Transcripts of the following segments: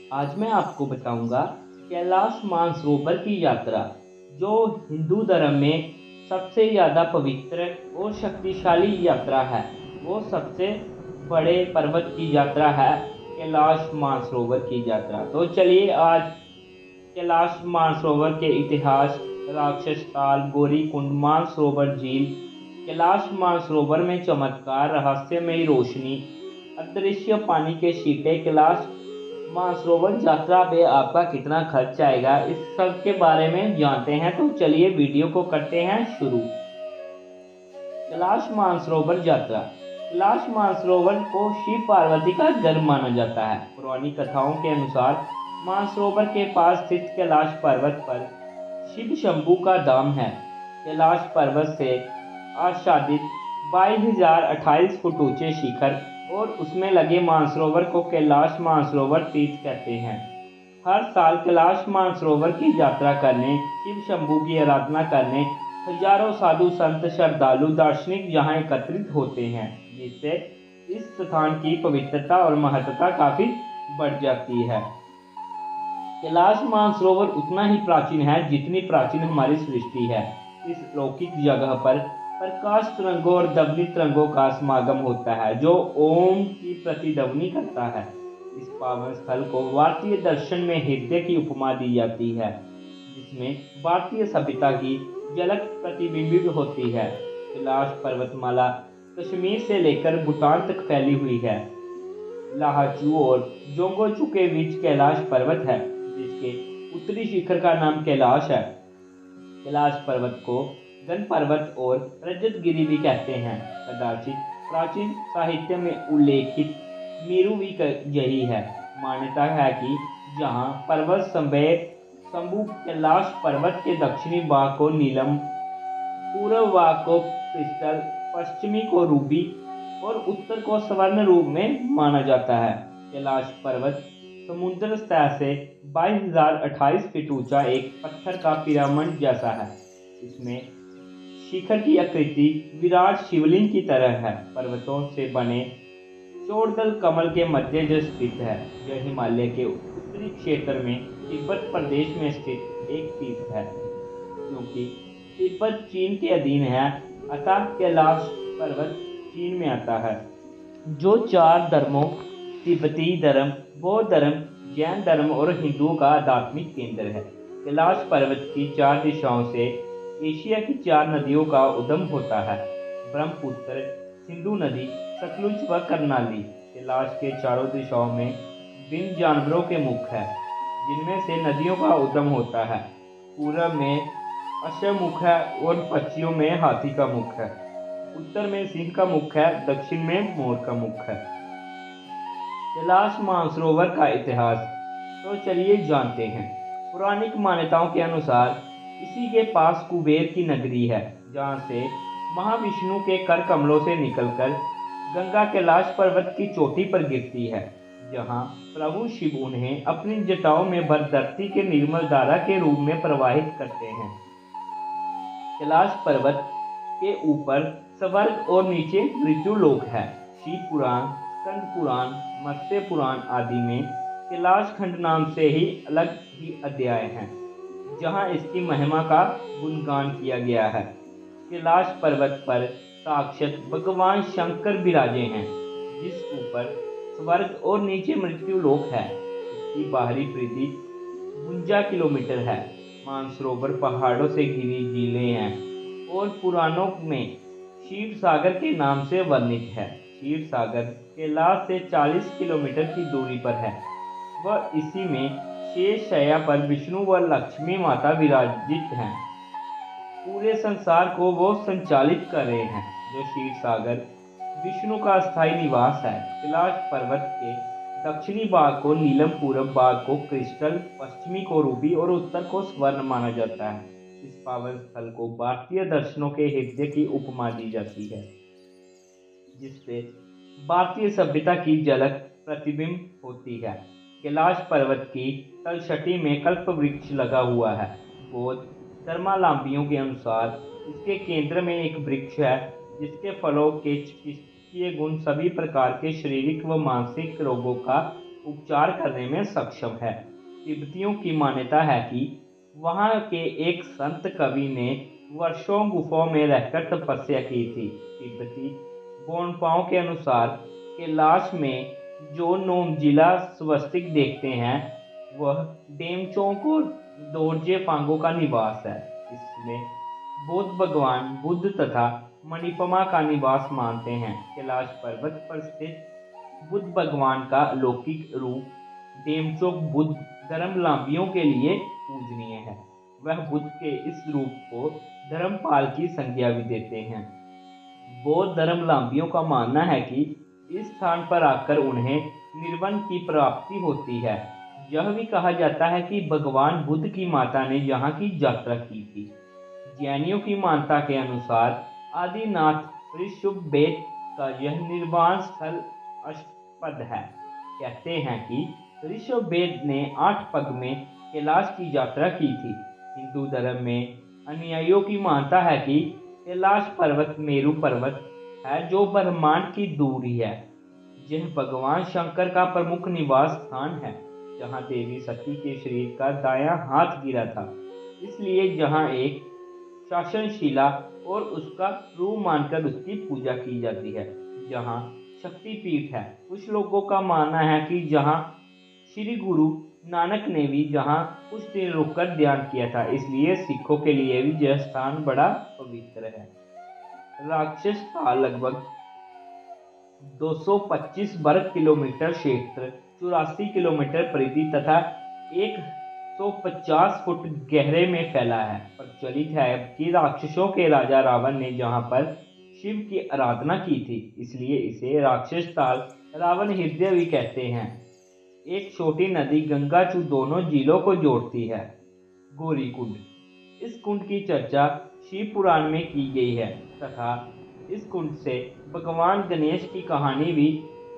आज मैं आपको बताऊंगा कैलाश मानसरोवर की यात्रा, जो हिंदू धर्म में सबसे ज़्यादा पवित्र और शक्तिशाली यात्रा है। वो सबसे बड़े पर्वत की यात्रा है, कैलाश मानसरोवर की यात्रा। तो चलिए आज कैलाश मानसरोवर के इतिहास, राक्षस ताल, गौरी कुंड, मानसरोवर झील, कैलाश मानसरोवर में चमत्कार, रहस्यमयी रोशनी, अदृश्य पानी के छींटे, कैलाश मानसरोवर यात्रा पे आपका कितना खर्च आएगा, इस सब के बारे में जानते हैं। तो चलिए वीडियो को करते हैं शुरू। कैलाश मानसरोवर यात्रा। कैलाश मानसरोवर को शिव पार्वती का घर माना जाता है। पुरानी कथाओं के अनुसार मानसरोवर के पास स्थित कैलाश पर्वत पर शिव शंभू का धाम है। कैलाश पर्वत से आच्छादित 22,028 फुट ऊंचे शिखर और उसमें लगे मानसरोवर को कैलाश मानसरोवर तीर्थ कहते हैं। हर साल कैलाश मानसरोवर की यात्रा करने, शिव शंभू की आराधना करने हजारों साधु संत श्रद्धालु दार्शनिक यहाँ एकत्रित होते हैं, जिससे इस स्थान की पवित्रता और महत्ता काफी बढ़ जाती है। कैलाश मानसरोवर उतना ही प्राचीन है जितनी प्राचीन हमारी सृष्टि है। इस लौकिक जगह पर प्रकाश तरंगों और ध्वनि तरंगों का समागम होता है, जो ओम की प्रतिध्वनि करता है। इस पावन स्थल को भारतीय दर्शन में हृदय की उपमा दी जाती है, जिसमें भारतीय सभ्यता की झलक प्रतिबिंबित होती है। कैलाश पर्वतमाला कश्मीर से लेकर भूटान तक फैली हुई है। लाहाचू और जोंगोचू के बीच कैलाश पर्वत है, जिसके उत्तरी शिखर का नाम कैलाश है। कैलाश पर्वत को गण पर्वत और रजतगिरी भी कहते हैं। कदाचित प्राचीन साहित्य में उल्लेखित मेरु भी यही है। मान्यता है कि जहाँ पर्वत शंभु कैलाश पर्वत के दक्षिणी भाग को नीलम, पूर्व भाग को क्रिस्टल, पश्चिमी को रूबी और उत्तर को स्वर्ण रूप में माना जाता है। कैलाश पर्वत समुद्र सतह से 22,028 फीट ऊंचा एक पत्थर का पिरामिड जैसा है। इसमें शिखर की आकृति विराट शिवलिंग की तरह है। पर्वतों से बने चौड़दल कमल के मध्य जो स्थित है, जो हिमालय के उत्तरी क्षेत्र में तिब्बत प्रदेश में स्थित एक तीर्थ है। क्योंकि तिब्बत चीन के अधीन है, अतः कैलाश पर्वत चीन में आता है। जो चार धर्मों, तिब्बती धर्म, बौद्ध धर्म, जैन धर्म और हिंदुओं का आध्यात्मिक केंद्र है। कैलाश पर्वत की चार दिशाओं से एशिया की चार नदियों का उद्गम होता है: ब्रह्मपुत्र, सिंधु नदी, सतलुज व कर्नाली। कैलाश के चारों दिशाओं में भिन्न जानवरों के मुख हैं, जिनमें से नदियों का उद्गम होता है। पूर्व में अश्वमुख है और पश्चिम में हाथी का मुख है। उत्तर में सिंह का मुख है, दक्षिण में मोर का मुख है। कैलाश मानसरोवर का इतिहास तो चलिए जानते हैं। पौराणिक मान्यताओं के अनुसार इसी के पास कुबेर की नगरी है, जहाँ से महाविष्णु के कर कमलों से निकलकर गंगा कैलाश पर्वत की चोटी पर गिरती है, जहाँ प्रभु शिव उन्हें अपनी जटाओं में भर धरती के निर्मल धारा के रूप में प्रवाहित करते हैं। कैलाश पर्वत के ऊपर स्वर्ग और नीचे मृत्यु लोक है। शिव पुराण, स्कंद पुराण, मत्स्य पुराण आदि में कैलाश खंड नाम से ही अलग ही अध्याय हैं, जहां इसकी महिमा का गुणगान किया गया है। कैलाश पर्वत पर साक्षात भगवान शंकर विराजे हैं, जिस ऊपर स्वर्ग और नीचे मृत्यु लोक है। इसकी बाहरी परिधि 52 किलोमीटर है। मानसरोवर पहाड़ों से घिरी झीलें हैं और पुराणों में क्षीर सागर के नाम से वर्णित है। क्षीर सागर कैलाश से 40 किलोमीटर की दूरी पर है। वह इसी में शेष शैया पर विष्णु व लक्ष्मी माता विराजित हैं। पूरे संसार को वो संचालित कर रहे हैं। जो क्षीर सागर विष्णु का स्थायी निवास है। कैलाश पर्वत के दक्षिणी भाग को नीलम, पूर्व भाग को क्रिस्टल, पश्चिमी को रूबी और उत्तर को स्वर्ण माना जाता है। इस पावन स्थल को भारतीय दर्शनों के हृदय की उपमा दी जाती है, जिससे भारतीय सभ्यता की झलक प्रतिबिंब होती है। कैलाश पर्वत की तलछटी में कल्प वृक्ष लगा हुआ है। बौद्ध धर्मावलंबियों के अनुसार इसके केंद्र में एक वृक्ष है, जिसके फलों के चिकित्सीय गुण सभी प्रकार के शारीरिक व मानसिक रोगों का उपचार करने में सक्षम है। तिब्बतियों की मान्यता है कि वहाँ के एक संत कवि ने वर्षों गुफाओं में रहकर तपस्या की थी। तिब्बती गोंडपाओं के अनुसार कैलाश में जो नोमजिला स्वस्तिक देखते हैं वह डेमचोक और दोरजे फांगो का निवास है। इसमें बौद्ध भगवान बुद्ध तथा मणिपमा का निवास मानते हैं। कैलाश पर्वत पर स्थित बुद्ध भगवान का अलौकिक रूप डेमचोक बुद्ध धर्मावलंबियों के लिए पूजनीय है। वह बुद्ध के इस रूप को धर्मपाल की संज्ञा भी देते हैं। बौद्ध धर्मावलंबियों का मानना है कि इस स्थान पर आकर उन्हें निर्वाण की प्राप्ति होती है। यह भी कहा जाता है कि भगवान बुद्ध की माता ने यहाँ की यात्रा की थी। जैनियों की मान्यता के अनुसार आदिनाथ ऋषभवेद का यह निर्वाण स्थल अष्टपद है। कहते हैं कि ऋषभवेद ने 8 पग में कैलाश की यात्रा की थी। हिंदू धर्म में अनुयायियों की मान्यता है कि कैलाश पर्वत मेरु पर्वत है जो ब्रह्मांड की दूरी है। यह भगवान शंकर का प्रमुख निवास स्थान है जहाँ देवी सती के शरीर का दायां हाथ गिरा था। इसलिए यहाँ एक शासनशिला और उसका रूप मानकर उसकी पूजा की जाती है। जहाँ शक्तिपीठ है। कुछ लोगों का मानना है कि जहाँ श्री गुरु नानक ने भी जहाँ कुछ दिन रुककर ध्यान किया था, इसलिए सिखों के लिए भी यह स्थान बड़ा पवित्र है। राक्षस का लगभग 225 वर्ग किलोमीटर क्षेत्र 84 किलोमीटर परिधि तथा 150 फुट गहरे में फैला है। प्रचलित है कि राक्षसों के राजा रावण ने जहाँ पर शिव की आराधना की थी, इसलिए इसे राक्षस ताल रावण हृदय भी कहते हैं। एक छोटी नदी गंगाचू दोनों झीलों को जोड़ती है। गौरी कुंड। इस कुंड की चर्चा शिव पुराण में की गई है तथा इस कुंड से भगवान गणेश की कहानी भी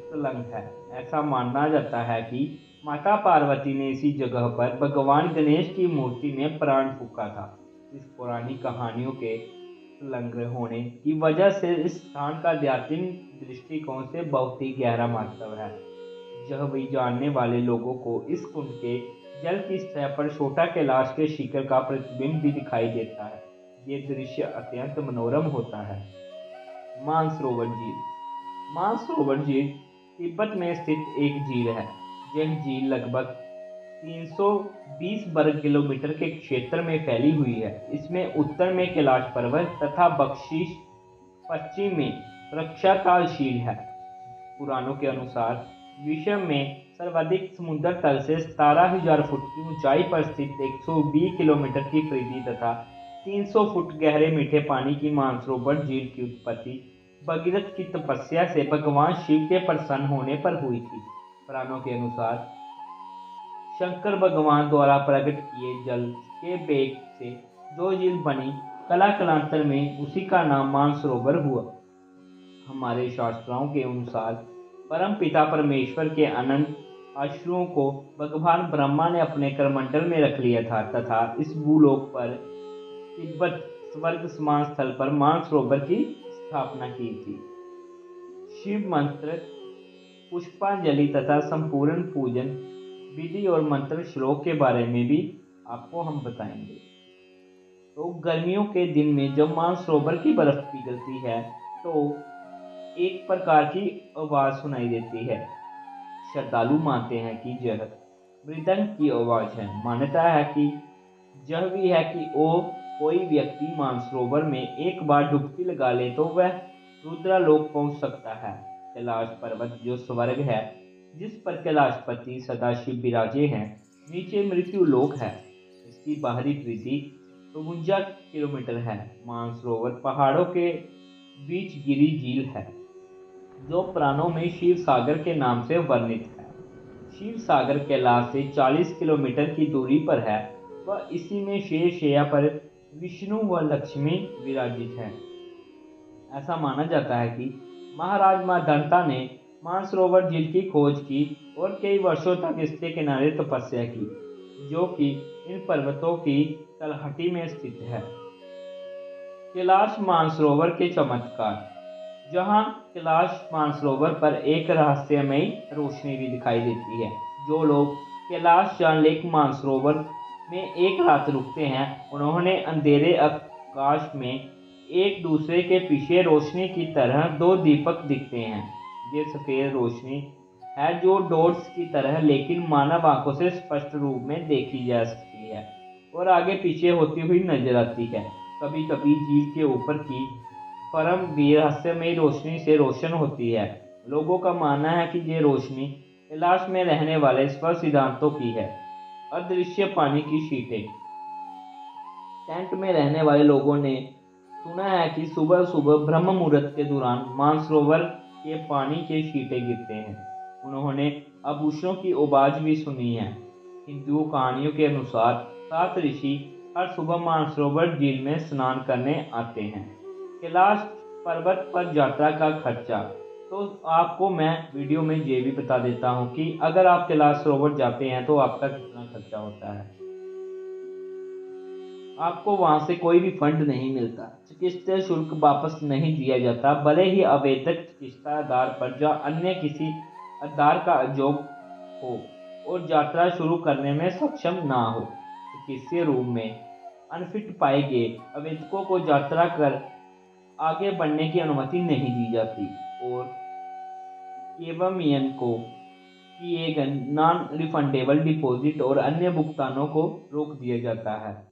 संलग्न है। ऐसा माना जाता है कि माता पार्वती ने इसी जगह पर भगवान गणेश की मूर्ति में प्राण फूंका था। इस पौराणिक कहानियों के संलग्न होने की वजह से इस स्थान का आध्यात्मिक दृष्टिकोण से बहुत ही गहरा महत्व है। यह भी जानने वाले लोगों को इस कुंड के जल की सतह पर छोटा कैलाश के शिखर का प्रतिबिंब भी दिखाई देता है। ये दृश्य अत्यंत मनोरम होता है। मानसरोवर झील। मानसरोवर झील तिब्बत में स्थित एक झील है। यह झील लगभग 320 वर्ग किलोमीटर के क्षेत्र में फैली हुई है। इसमें उत्तर में कैलाश पर्वत तथा बख्शीश, पश्चिम में रक्षाताल झील है। पुराणों के अनुसार विश्व में सर्वाधिक समुद्र तल से 17,000 फुट की ऊंचाई पर स्थित 120 किलोमीटर की परिधि तथा 300 फुट गहरे मीठे पानी की मानसरोवर झील की उत्पत्ति भगीरथ की तपस्या से भगवान शिव के प्रसन्न होने पर हुई थी। पुराणों के अनुसार शंकर भगवान द्वारा प्रकट किए जल के वेग से जो झील बनी, कालांतर में उसी का नाम मानसरोवर हुआ। हमारे शास्त्रों के अनुसार परम पिता परमेश्वर के अनंत आश्रयों को भगवान ब्रह्मा ने अपने करमंडल में रख लिया था तथा इस भूलोक पर तिब्बत स्वर्ग समान स्थल पर मानसरोवर की स्थापना की थी। शिव मंत्र, पुष्पांजलि तथा संपूर्ण पूजन विधि और मंत्र श्लोक के बारे में भी आपको हम बताएंगे। तो गर्मियों के दिन में जब मानसरोवर की बर्फ पिघलती है तो एक प्रकार की आवाज सुनाई देती है। श्रद्धालु मानते हैं कि यह मृदंग की आवाज है। मान्यता है कि यह भी है कि कोई व्यक्ति मानसरोवर में एक बार डुबकी लगा ले तो वह रुद्रलोक पहुंच सकता है। कैलाश पर्वत जो स्वर्ग है जिस पर कैलाशपति सदाशिव विराजे हैं, नीचे मृत्यु लोक है। इसकी बाहरी परिधि 52 किलोमीटर है। मानसरोवर पहाड़ों के बीच गिरी झील है जो पुराणों में शिव सागर के नाम से वर्णित है। शिव सागर कैलाश से 40 किलोमीटर की दूरी पर है व इसी में शेषशैया पर विष्णु व लक्ष्मी विराजित हैं। ऐसा माना जाता है कि महाराज मांधाता ने मानसरोवर झील की खोज की और कई वर्षों तक इसके किनारे तपस्या की, जो कि इन पर्वतों की तलहटी में स्थित है। कैलाश मानसरोवर के चमत्कार। जहां कैलाश मानसरोवर पर एक रहस्यमयी रोशनी भी दिखाई देती है। जो लोग कैलाश या लेक मानसरोवर में एक रात रुकते हैं, उन्होंने अंधेरे आकाश में एक दूसरे के पीछे रोशनी की तरह दो दीपक दिखते हैं। ये सफ़ेद रोशनी है जो डॉट्स की तरह लेकिन मानव आंखों से स्पष्ट रूप में देखी जा सकती है और आगे पीछे होती हुई नजर आती है। कभी कभी झील के ऊपर की परम भी रहस्यमयी रोशनी से रोशन होती है। लोगों का मानना है कि ये रोशनी कैलाश में रहने वाले स्व सिद्धांतों की है। अदृश्य पानी की शीटें। टेंट में रहने वाले लोगों ने सुना है कि सुबह सुबह ब्रह्म मुहूर्त के दौरान मानसरोवर के पानी के छींटे गिरते हैं। उन्होंने आभूषणों की आवाज भी सुनी है। हिंदू कहानियों के अनुसार 7 ऋषि हर सुबह मानसरोवर झील में स्नान करने आते हैं। कैलाश पर्वत पर यात्रा का खर्चा। तो आपको मैं वीडियो में ये भी बता देता हूँ कि अगर आप कैलाश सरोवर जाते हैं तो आपका कितना खर्चा होता है। आपको वहां से कोई भी फंड नहीं मिलता। चिकित्सा शुल्क वापस नहीं दिया जाता, भले ही आवेदक चिकित्सा आधार पर या अन्य किसी आधार का अजोग हो और यात्रा शुरू करने में सक्षम ना हो। चिकित्सीय रूप में अनफिट पाए गए आवेदकों को यात्रा कर आगे बढ़ने की अनुमति नहीं दी जाती और केवमियन को किए गए नॉन रिफंडेबल डिपॉजिट और अन्य भुगतानों को रोक दिया जाता है।